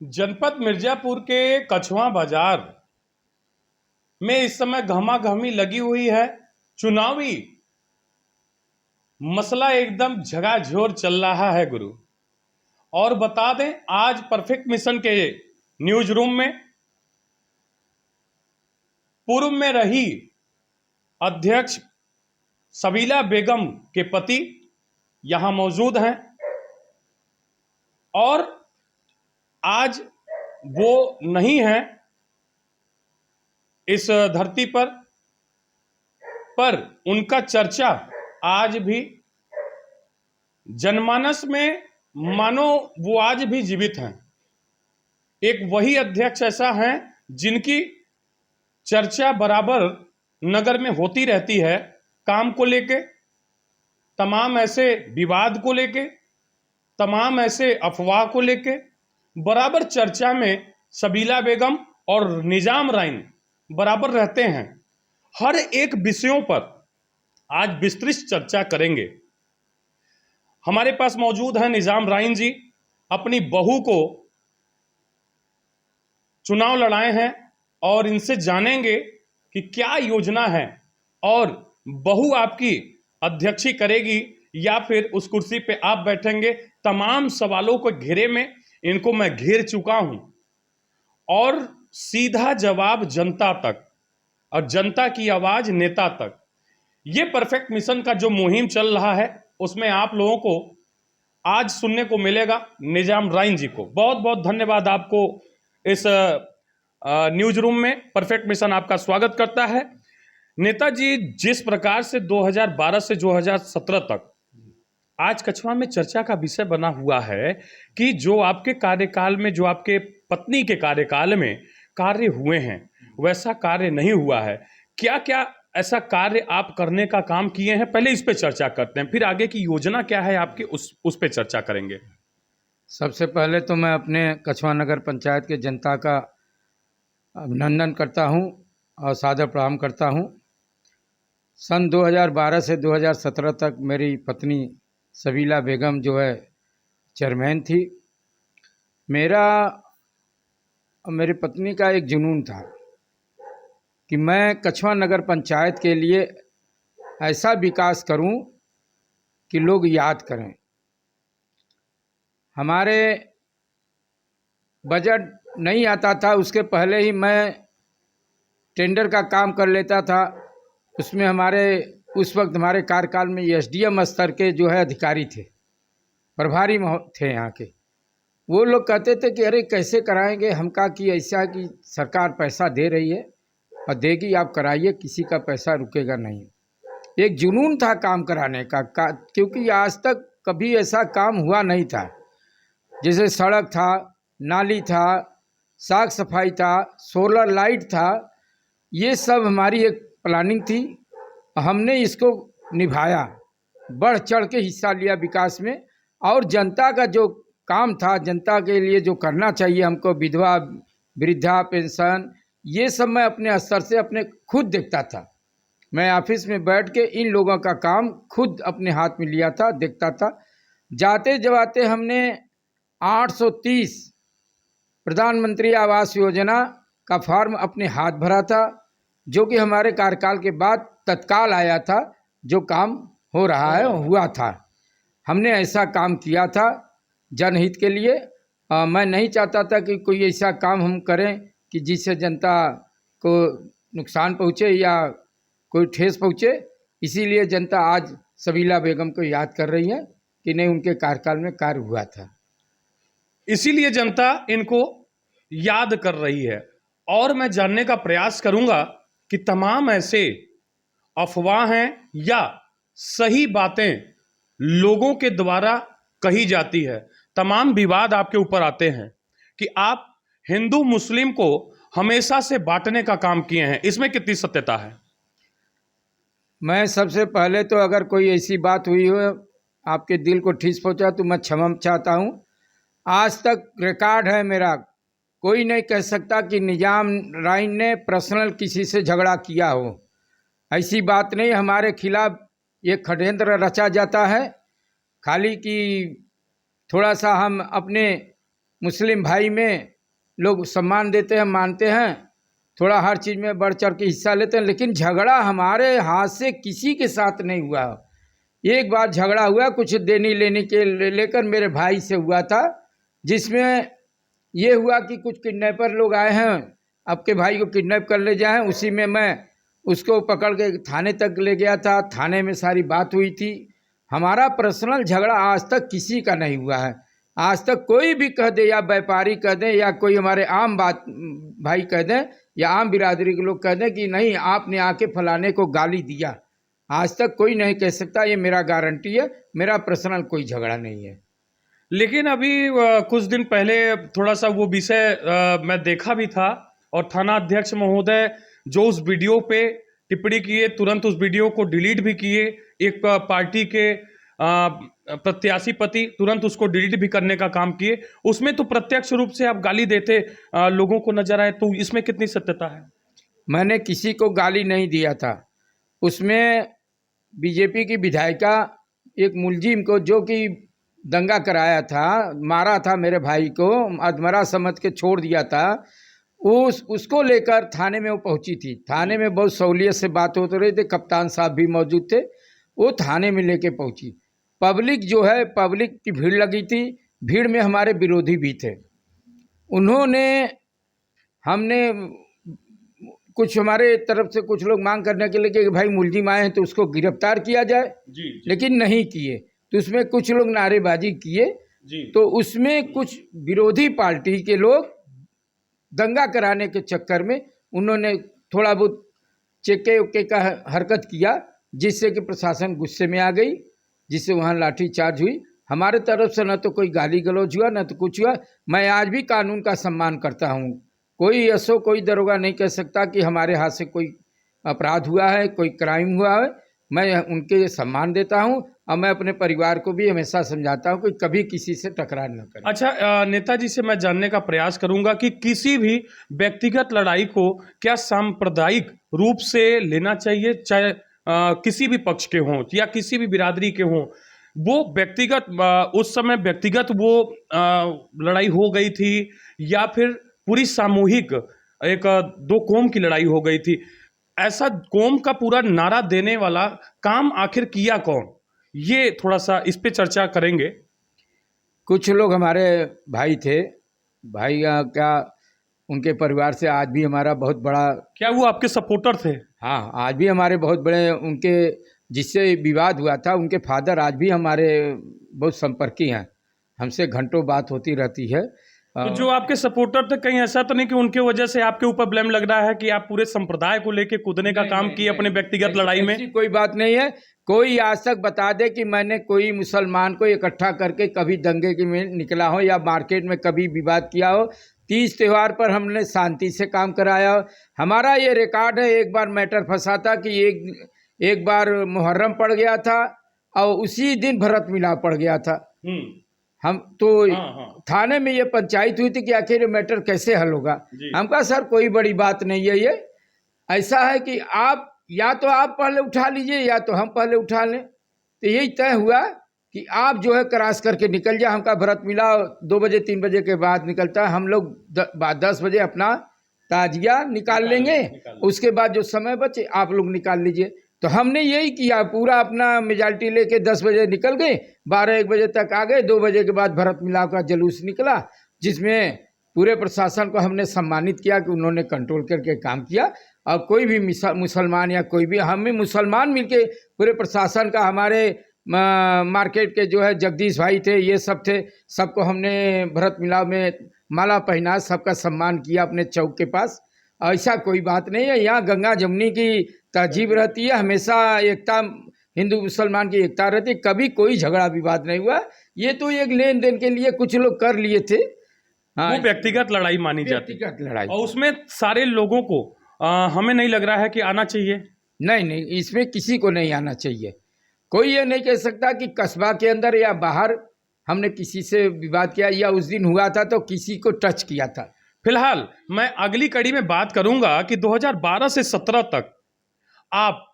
जनपद मिर्जापुर के कछवा बाजार में इस समय घमाघमी लगी हुई है। चुनावी मसला एकदम झगाझोर चल रहा है गुरु। और बता दें, आज परफेक्ट मिशन के न्यूज रूम में पूर्व में रही अध्यक्ष सबीला बेगम के पति यहां मौजूद हैं और आज वो नहीं है इस धरती पर उनका चर्चा आज भी जनमानस में मानो वो आज भी जीवित हैं। एक वही अध्यक्ष ऐसा हैं जिनकी चर्चा बराबर नगर में होती रहती है, काम को लेके, तमाम ऐसे विवाद को लेके, तमाम ऐसे अफवाह को लेके बराबर चर्चा में सबीला बेगम और निजाम राइन बराबर रहते हैं। हर एक विषयों पर आज विस्तृत चर्चा करेंगे। हमारे पास मौजूद है निजाम राइन जी, अपनी बहू को चुनाव लड़ाए हैं और इनसे जानेंगे कि क्या योजना है और बहू आपकी अध्यक्षी करेगी या फिर उस कुर्सी पे आप बैठेंगे। तमाम सवालों को घेरे में इनको मैं घेर चुका हूं और सीधा जवाब जनता तक और जनता की आवाज नेता तक। ये परफेक्ट मिशन का जो मुहिम चल रहा है उसमें आप लोगों को आज सुनने को मिलेगा निजाम राइन जी को। बहुत बहुत धन्यवाद आपको। इस न्यूज रूम में परफेक्ट मिशन आपका स्वागत करता है। नेताजी, जिस प्रकार से 2012 से 2017 तक आज कछवा में चर्चा का विषय बना हुआ है कि जो आपके कार्यकाल में, जो आपके पत्नी के कार्यकाल में कार्य हुए हैं वैसा कार्य नहीं हुआ है। क्या क्या ऐसा कार्य आप करने का काम किए हैं, पहले इस पे चर्चा करते हैं, फिर आगे की योजना क्या है आपकी उस पे चर्चा करेंगे। सबसे पहले तो मैं अपने कछवा नगर पंचायत के जनता का अभिनंदन करता हूं और सादर प्रणाम करता हूं। सन 2012 से 2017 तक मेरी पत्नी सबीला बेगम जो है चेयरमैन थी। मेरा और मेरी पत्नी का एक जुनून था कि मैं कछवा नगर पंचायत के लिए ऐसा विकास करूं कि लोग याद करें। हमारे बजट नहीं आता था, उसके पहले ही मैं टेंडर का काम कर लेता था। उसमें उस वक्त हमारे कार्यकाल में एसडीएम स्तर के जो है अधिकारी थे, प्रभारी थे यहाँ के। वो लोग कहते थे कि अरे कैसे कराएंगे। हम कहा कि ऐसा कि सरकार पैसा दे रही है और देगी, आप कराइए, किसी का पैसा रुकेगा नहीं। एक जुनून था काम कराने का क्योंकि आज तक कभी ऐसा काम हुआ नहीं था। जैसे सड़क था, नाली था, साफ सफाई था, सोलर लाइट था, ये सब हमारी एक प्लानिंग थी। हमने इसको निभाया, बढ़ चढ़ के हिस्सा लिया विकास में। और जनता का जो काम था, जनता के लिए जो करना चाहिए हमको, विधवा वृद्धा पेंशन, ये सब मैं अपने स्तर से अपने खुद देखता था। मैं ऑफिस में बैठ के इन लोगों का काम खुद अपने हाथ में लिया था, देखता था। जाते जाते हमने 830 प्रधानमंत्री आवास योजना का फॉर्म अपने हाथ भरा था, जो कि हमारे कार्यकाल के बाद तत्काल आया था। जो काम हो रहा है हुआ था। हमने ऐसा काम किया था जनहित के लिए। मैं नहीं चाहता था कि कोई ऐसा काम हम करें कि जिससे जनता को नुकसान पहुँचे या कोई ठेस पहुँचे। इसीलिए जनता आज सबीला बेगम को याद कर रही है कि नहीं, उनके कार्यकाल में कार्य हुआ था। इसीलिए जनता इनको याद कर रही है। और मैं जानने का प्रयास करूंगा कि तमाम ऐसे अफवाहें या सही बातें लोगों के द्वारा कही जाती है, तमाम विवाद आपके ऊपर आते हैं कि आप हिंदू मुस्लिम को हमेशा से बांटने का काम किए हैं, इसमें कितनी सत्यता है? मैं सबसे पहले तो अगर कोई ऐसी बात हुई हो, आपके दिल को ठेस पहुंचा, तो मैं क्षमा चाहता हूं। आज तक रिकॉर्ड है मेरा, कोई नहीं कह सकता कि निजाम राइन ने पर्सनल किसी से झगड़ा किया हो। ऐसी बात नहीं। हमारे खिलाफ ये षड्यंत्र रचा जाता है, खाली कि थोड़ा सा हम अपने मुस्लिम भाई में लोग सम्मान देते हैं, मानते हैं, थोड़ा हर चीज़ में बढ़ चढ़ के हिस्सा लेते हैं, लेकिन झगड़ा हमारे हाथ से किसी के साथ नहीं हुआ। एक बार झगड़ा हुआ कुछ देनी लेने के लेकर मेरे भाई से हुआ था, जिसमें ये हुआ कि कुछ किडनैपर लोग आए हैं, आपके भाई को किडनैप कर ले जाए। उसी में मैं उसको पकड़ के थाने तक ले गया था, थाने में सारी बात हुई थी। हमारा पर्सनल झगड़ा आज तक किसी का नहीं हुआ है। आज तक कोई भी कह दे, या व्यापारी कह दें, या कोई हमारे आम बात भाई कह दें, या आम बिरादरी के लोग कह दें कि नहीं आपने आके फलाने को गाली दिया, आज तक कोई नहीं कह सकता। ये मेरा गारंटी है, मेरा पर्सनल कोई झगड़ा नहीं है। लेकिन अभी कुछ दिन पहले थोड़ा सा वो विषय मैं देखा भी था, और थाना अध्यक्ष महोदय जो उस वीडियो पे टिप्पणी किए, तुरंत उस वीडियो को डिलीट भी किए। एक पार्टी के प्रत्याशी पति तुरंत उसको डिलीट भी करने का काम किए। उसमें तो प्रत्यक्ष रूप से आप गाली देते लोगों को नजर आए, तो इसमें कितनी सत्यता है? मैंने किसी को गाली नहीं दिया था। उसमें बीजेपी की विधायिका एक मुलजिम को, जो कि दंगा कराया था, मारा था मेरे भाई को, अधमरा समझ के छोड़ दिया था, उसको लेकर थाने में वो पहुंची थी। थाने में बहुत सहूलियत से बात होती रही थी, कप्तान साहब भी मौजूद थे। वो थाने में लेके पहुंची। पब्लिक जो है, पब्लिक की भीड़ लगी थी, भीड़ में हमारे विरोधी भी थे। उन्होंने, हमने कुछ हमारे तरफ से कुछ लोग मांग करने के लिए कि भाई मुलजिम आए हैं तो उसको गिरफ्तार किया जाए, जी। लेकिन नहीं किए। तो उसमें कुछ लोग नारेबाजी किए, जी। तो उसमें कुछ विरोधी पार्टी के लोग दंगा कराने के चक्कर में उन्होंने थोड़ा बहुत चेके उके का हरकत किया, जिससे कि प्रशासन गुस्से में आ गई, जिससे वहाँ लाठीचार्ज हुई। हमारे तरफ से न तो कोई गाली गलौज हुआ, न तो कुछ हुआ। मैं आज भी कानून का सम्मान करता हूँ। कोई ऐसो कोई दरोगा नहीं कह सकता कि हमारे हाथ से कोई अपराध हुआ है, कोई क्राइम हुआ है। मैं उनके सम्मान देता हूँ, और मैं अपने परिवार को भी हमेशा समझाता हूँ कि कभी किसी से टकरार न करें। अच्छा, नेताजी से मैं जानने का प्रयास करूंगा कि किसी भी व्यक्तिगत लड़ाई को क्या सांप्रदायिक रूप से लेना चाहिए, चाहे किसी भी पक्ष के हों या किसी भी बिरादरी के हों। वो व्यक्तिगत, उस समय व्यक्तिगत वो लड़ाई हो गई थी, या फिर पूरी सामूहिक एक दो कौम की लड़ाई हो गई थी? ऐसा कौम का पूरा नारा देने वाला काम आखिर किया कौन? ये थोड़ा सा इस पे चर्चा करेंगे। कुछ लोग हमारे भाई थे, भाई क्या उनके परिवार से आज भी हमारा बहुत बड़ा, क्या वो आपके सपोर्टर थे? हाँ, आज भी हमारे बहुत बड़े, उनके जिससे विवाद हुआ था उनके फादर आज भी हमारे बहुत संपर्की हैं, हमसे घंटों बात होती रहती है। तो जो आपके सपोर्टर थे, कहीं ऐसा तो नहीं कि उनके वजह से आपके ऊपर ब्लेम लग रहा है कि आप पूरे संप्रदाय को लेके कूदने का काम किए अपने व्यक्तिगत लड़ाई में? ऐसी कोई बात नहीं है। कोई आज तक बता दे कि मैंने कोई मुसलमान को इकट्ठा करके कभी दंगे के में निकला हो, या मार्केट में कभी विवाद किया हो। 30 त्यौहार पर हमने शांति से काम कराया हो। हमारा ये रिकॉर्ड है। एक बार मैटर फंसा था कि एक बार मुहर्रम पड़ गया था, और उसी दिन भरत मिलाप पड़ गया था। हम तो थाने में ये पंचायत हुई थी कि आखिर ये मैटर कैसे हल होगा। हम कहा सर कोई बड़ी बात नहीं है, ये ऐसा है कि आप या तो आप पहले उठा लीजिए, या तो हम पहले उठा लें। तो यही तय हुआ कि आप जो है क्रॉस करके निकल जाए। हमका भरत मिला 2 बजे 3 बजे के बाद निकलता है, हम लोग 10 बजे अपना ताजिया निकाल लेंगे। उसके बाद जो समय बचे आप लोग निकाल लीजिए। तो हमने यही किया, पूरा अपना मेजॉरिटी लेके 10 बजे निकल गए, 12-1 बजे तक आ गए। 2 बजे के बाद भरत मिलाप का जुलूस निकला, जिसमें पूरे प्रशासन को हमने सम्मानित किया कि उन्होंने कंट्रोल करके काम किया। और कोई भी मुसलमान या कोई भी, हम भी मुसलमान मिलके पूरे प्रशासन का, हमारे मार्केट के जो है जगदीश भाई थे, ये सब थे, सबको हमने भरत मिलाप में माला पहना, सबका सम्मान किया अपने चौक के पास। ऐसा कोई बात नहीं है। यहाँ गंगा जमुनी की तहजीब रहती है, हमेशा एकता, हिंदू मुसलमान की एकता रहती है। कभी कोई झगड़ा विवाद नहीं हुआ। ये तो एक लेन देन के लिए कुछ लोग कर लिए थे। हाँ, वो व्यक्तिगत लड़ाई मानी जाती है, व्यक्तिगत लड़ाई, और उसमें सारे लोगों को हमें नहीं लग रहा है कि आना चाहिए। नहीं, इसमें किसी को नहीं आना चाहिए। कोई ये नहीं कह सकता कि कस्बा के अंदर या बाहर हमने किसी से विवाद किया, या उस दिन हुआ था तो किसी को टच किया था। फिलहाल मैं अगली कड़ी में बात करूंगा कि 2012 से 17 तक आप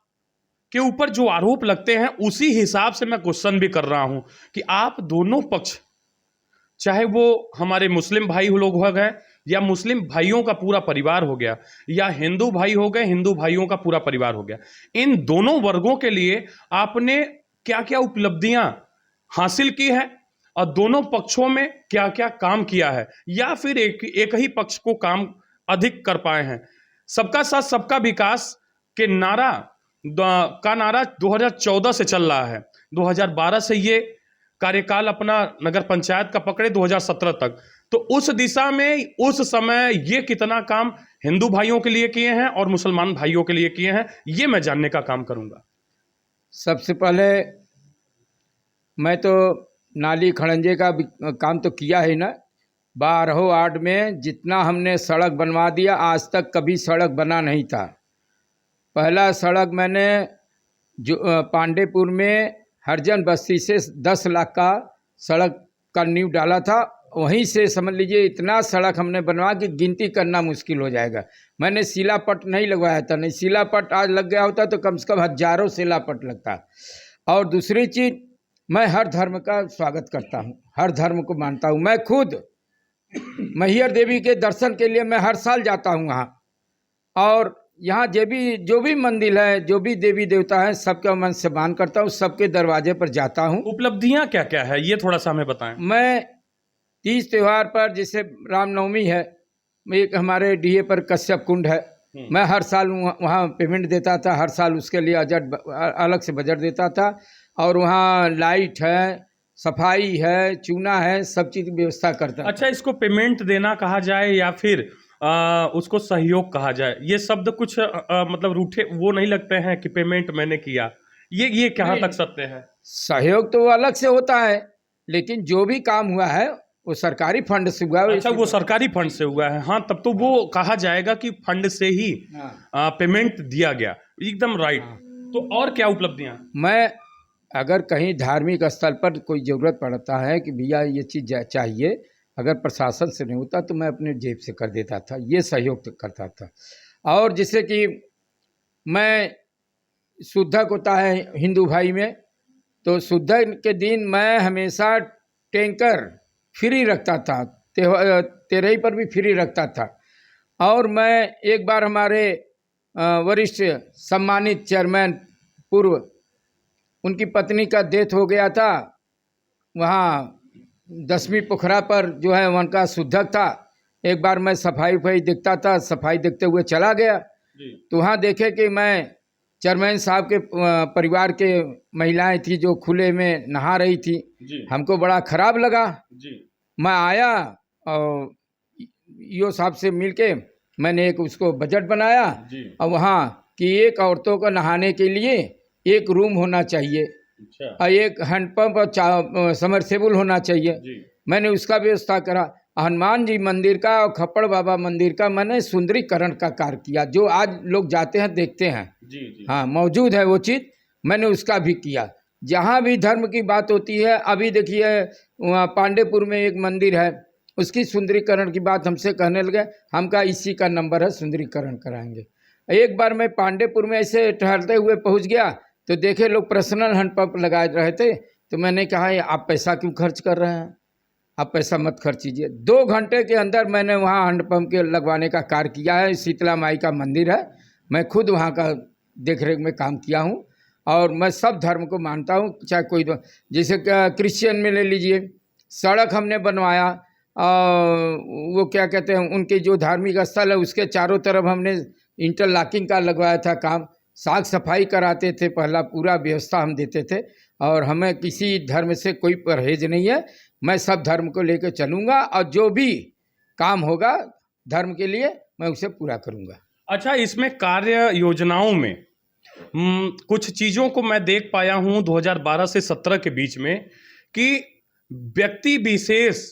के ऊपर जो आरोप लगते हैं, उसी हिसाब से मैं क्वेश्चन भी कर रहा हूं कि आप दोनों पक्ष चाहे वो हमारे मुस्लिम भाई लोग हो गए या मुस्लिम भाइयों का पूरा परिवार हो गया, या हिंदू भाई हो गए, हिंदू भाइयों का पूरा परिवार हो गया, इन दोनों वर्गों के लिए आपने क्या क्या उपलब्धियां हासिल की है और दोनों पक्षों में क्या क्या काम किया है, या फिर एक ही पक्ष को काम अधिक कर पाए हैं? सबका साथ सबका विकास के नारा 2014 से चल रहा है। 2012 से ये कार्यकाल अपना नगर पंचायत का पकड़े 2017 तक। तो उस दिशा में उस समय ये कितना काम हिंदू भाइयों के लिए किए हैं और मुसलमान भाइयों के लिए किए हैं, ये मैं जानने का काम करूंगा। सबसे पहले मैं तो नाली खड़ंजे का काम तो किया है ना। 12 वार्ड में जितना हमने सड़क बनवा दिया, आज तक कभी सड़क बना नहीं था। पहला सड़क मैंने जो पांडेपुर में हरजन बस्ती से 10 लाख का सड़क का नींव डाला था। वहीं से समझ लीजिए इतना सड़क हमने बनवा कि गिनती करना मुश्किल हो जाएगा। मैंने सिलापट नहीं लगवाया था, नहीं सिलापट आज लग गया होता तो कम से कम हजारों सिलापट लगता। और दूसरी चीज़, मैं हर धर्म का स्वागत करता हूँ, हर धर्म को मानता हूँ। मैं खुद मैहर देवी के दर्शन के लिए मैं हर साल जाता हूँ वहाँ, और यहाँ जो भी मंदिर है, जो भी देवी देवता है, सबका मन से मान करता हूँ, सबके दरवाजे पर जाता हूँ। उपलब्धियां क्या क्या है ये थोड़ा सा हमें बताएं। मैं तीज त्यौहार पर, जैसे रामनवमी है, एक हमारे डीए पर कश्यप कुंड है, मैं हर साल वहाँ पेमेंट देता था, हर साल उसके लिए अलग से बजट देता था। और वहाँ लाइट है, सफाई है, चूना है, सब चीज़ की व्यवस्था करता। अच्छा, इसको पेमेंट देना कहा जाए या फिर उसको सहयोग कहा जाए, ये शब्द कुछ मतलब रूठे वो नहीं लगते हैं कि पेमेंट मैंने किया, ये कहाँ तक सत्य है? सहयोग तो वो अलग से होता है, लेकिन जो भी काम हुआ है वो सरकारी फंड से हुआ है। अच्छा, वो सरकारी फंड से हुआ है, हाँ, तब तो वो कहा जाएगा कि फंड से ही पेमेंट दिया गया, एकदम राइट। तो और क्या उपलब्धियां? मैं अगर कहीं धार्मिक स्थल पर कोई ज़रूरत पड़ता है कि भैया ये चीज़ चाहिए, अगर प्रशासन से नहीं होता तो मैं अपने जेब से कर देता था, ये सहयोग तो करता था। और जैसे कि मैं शुद्धक होता है हिंदू भाई में, तो शुद्धक के दिन मैं हमेशा टैंकर फ्री रखता था, तेरही पर भी फ्री रखता था। और मैं एक बार हमारे वरिष्ठ सम्मानित चेयरमैन पूर्व, उनकी पत्नी का डेथ हो गया था, वहाँ 10वीं पोखरा पर जो है उनका शुद्धक था। एक बार मैं सफाई देखता था, सफाई देखते हुए चला गया, तो वहाँ देखे कि मैं चेयरमैन साहब के परिवार के महिलाएं थी जो खुले में नहा रही थी। हमको बड़ा खराब लगा। मैं आया और ईओ साहब से मिलके मैंने एक उसको बजट बनाया, और वहाँ कि एक औरतों को नहाने के लिए एक रूम होना चाहिए, और एक हैंडपम्प और समरसेबल होना चाहिए। मैंने उसका व्यवस्था करा। हनुमान जी मंदिर का और खप्पड़ बाबा मंदिर का मैंने सुंदरीकरण का कार्य किया, जो आज लोग जाते हैं देखते हैं। हाँ, मौजूद है वो चीज़, मैंने उसका भी किया। जहाँ भी धर्म की बात होती है, अभी देखिए वहाँ पांडेपुर में एक मंदिर है, उसकी सुंदरीकरण की बात हमसे कहने लगे, हम कहा इसी का नंबर है, सुंदरीकरण कराएंगे। एक बार मैं पांडेपुर में ऐसे टहलते हुए पहुँच गया तो देखे लोग पर्सनल हैंडपम्प लगा रहे थे, तो मैंने कहा आप पैसा क्यों खर्च कर रहे हैं, आप पैसा मत खर्चीजिए। 2 घंटे के अंदर मैंने वहाँ हैंडपम्प के लगवाने का कार्य किया है। शीतला माई का मंदिर है, मैं खुद वहाँ का देख रेख में काम किया हूँ। और मैं सब धर्म को मानता हूँ, चाहे कोई जैसे क्रिश्चियन में ले लीजिए, सड़क हमने बनवाया, वो क्या कहते हैं, उनके जो धार्मिक स्थल है उसके चारों तरफ हमने इंटरलॉकिंग का लगवाया था काम। साफ सफाई कराते थे, पहला पूरा व्यवस्था हम देते थे। और हमें किसी धर्म से कोई परहेज नहीं है, मैं सब धर्म को लेकर चलूँगा, और जो भी काम होगा धर्म के लिए मैं उसे पूरा करूँगा। अच्छा, इसमें कार्य योजनाओं में कुछ चीज़ों को मैं देख पाया हूँ 2012 से 17 के बीच में, कि व्यक्ति विशेष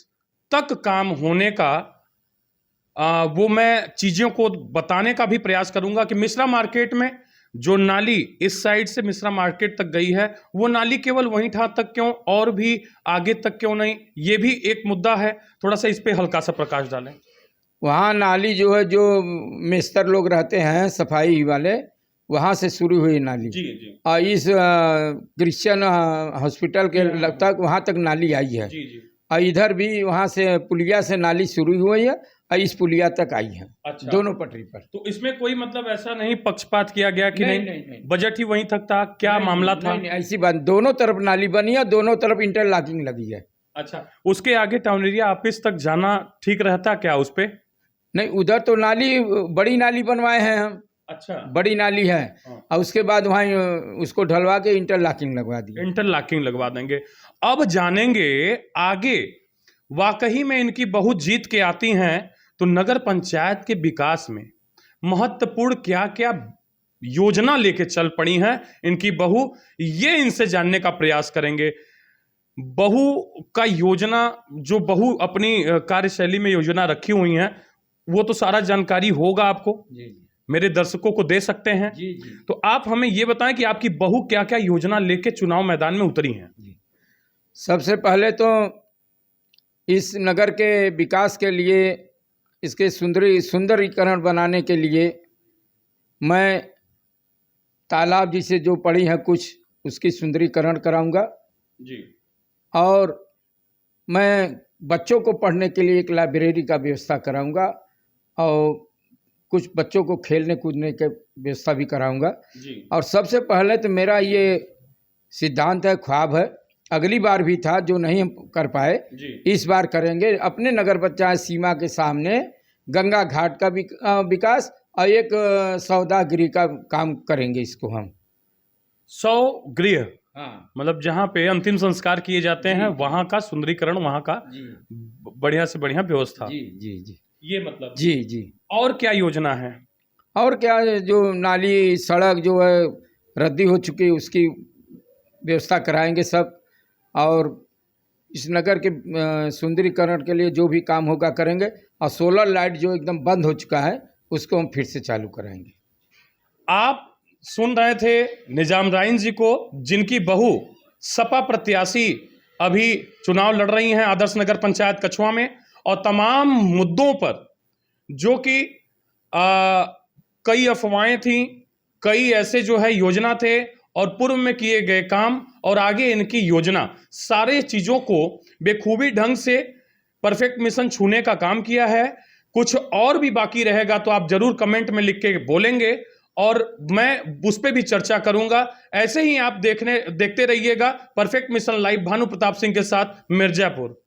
तक काम होने का वो मैं चीज़ों को बताने का भी प्रयास करूँगा कि मिश्रा मार्केट में जो नाली इस साइड से मिश्रा मार्केट तक गई है, वो नाली केवल वहीं तक क्यों, और भी आगे तक क्यों नहीं, ये भी एक मुद्दा है। थोड़ा सा इस पे हल्का सा प्रकाश डालें। वहाँ नाली जो है, जो मिस्तर लोग रहते हैं सफाई वाले, वहाँ से शुरू हुई नाली। और इस क्रिश्चियन हॉस्पिटल के तक, वहाँ तक नाली आई है। और इधर भी वहाँ से पुलिया से नाली शुरू हुई है और इस पुलिया तक आई है। अच्छा। दोनों पटरी पर। तो इसमें कोई मतलब ऐसा नहीं पक्षपात किया गया कि नहीं, नहीं, नहीं। बजट ही वहीं तक था, क्या मामला था? नहीं, ऐसी बात, दोनों तरफ नाली बनी है, दोनों तरफ इंटरलॉकिंग लगी है। अच्छा, उसके आगे टाउन एरिया ऑफिस तक जाना ठीक रहता क्या उस पे? नहीं, उधर तो नाली, बड़ी नाली बनवाए हैं हम। अच्छा, बड़ी नाली है। हाँ। और उसके बाद वहाँ उसको ढलवा के इंटरलॉकिंग लगवा दी। इंटरलॉकिंग लगवा देंगे। अब जानेंगे आगे, वाकई में इनकी बहू जीत के आती हैं तो नगर पंचायत के विकास में महत्वपूर्ण क्या क्या योजना लेके चल पड़ी हैं इनकी बहू, ये इनसे जानने का प्रयास करेंगे। बहू का योजना, जो बहू अपनी कार्यशैली में योजना रखी हुई हैं, वो तो सारा जानकारी होगा आपको, जी मेरे दर्शकों को दे सकते हैं। जी जी। तो आप हमें ये बताएं कि आपकी बहू क्या क्या योजना लेके चुनाव मैदान में उतरी हैं। जी। सबसे पहले तो इस नगर के विकास के लिए, इसके सुंदरीकरण बनाने के लिए मैं तालाब जिसे जो पड़ी है कुछ, उसकी सुंदरीकरण कराऊंगा। जी। और मैं बच्चों को पढ़ने के लिए एक लाइब्रेरी का व्यवस्था कराऊंगा और कुछ बच्चों को खेलने कूदने के व्यवस्था भी कराऊंगा। जी। और सबसे पहले तो मेरा ये सिद्धांत है, ख्वाब है, अगली बार भी था जो नहीं हम कर पाए, जी। इस बार करेंगे। अपने नगर पंचायत सीमा के सामने गंगा घाट का विकास और एक सौदागिरी का काम करेंगे इसको हम। 100 गृह, हाँ, मतलब जहाँ पे अंतिम संस्कार किए जाते हैं वहाँ का सुंदरीकरण, वहाँ का जी बढ़िया से बढ़िया व्यवस्था, जी जी जी ये मतलब। जी जी। और क्या योजना है? और क्या है, जो नाली सड़क जो है रद्दी हो चुकी है उसकी व्यवस्था कराएंगे सब। और इस नगर के सुंदरीकरण के लिए जो भी काम होगा करेंगे। और सोलर लाइट जो एकदम बंद हो चुका है उसको हम फिर से चालू कराएंगे। आप सुन रहे थे निजाम राइन जी को, जिनकी बहू सपा प्रत्याशी अभी चुनाव लड़ रही हैं आदर्श नगर पंचायत कछुआ में, और तमाम मुद्दों पर जो कि कई अफवाहें थीं, कई ऐसे जो है योजना थे और पूर्व में किए गए काम और आगे इनकी योजना, सारे चीज़ों को बेखूबी ढंग से परफेक्ट मिशन छूने का काम किया है। कुछ और भी बाकी रहेगा तो आप जरूर कमेंट में लिख के बोलेंगे और मैं उस पर भी चर्चा करूंगा। ऐसे ही आप देखते रहिएगा perfect mission live, Bhanu Pratap Singh के साथ, मिर्जापुर।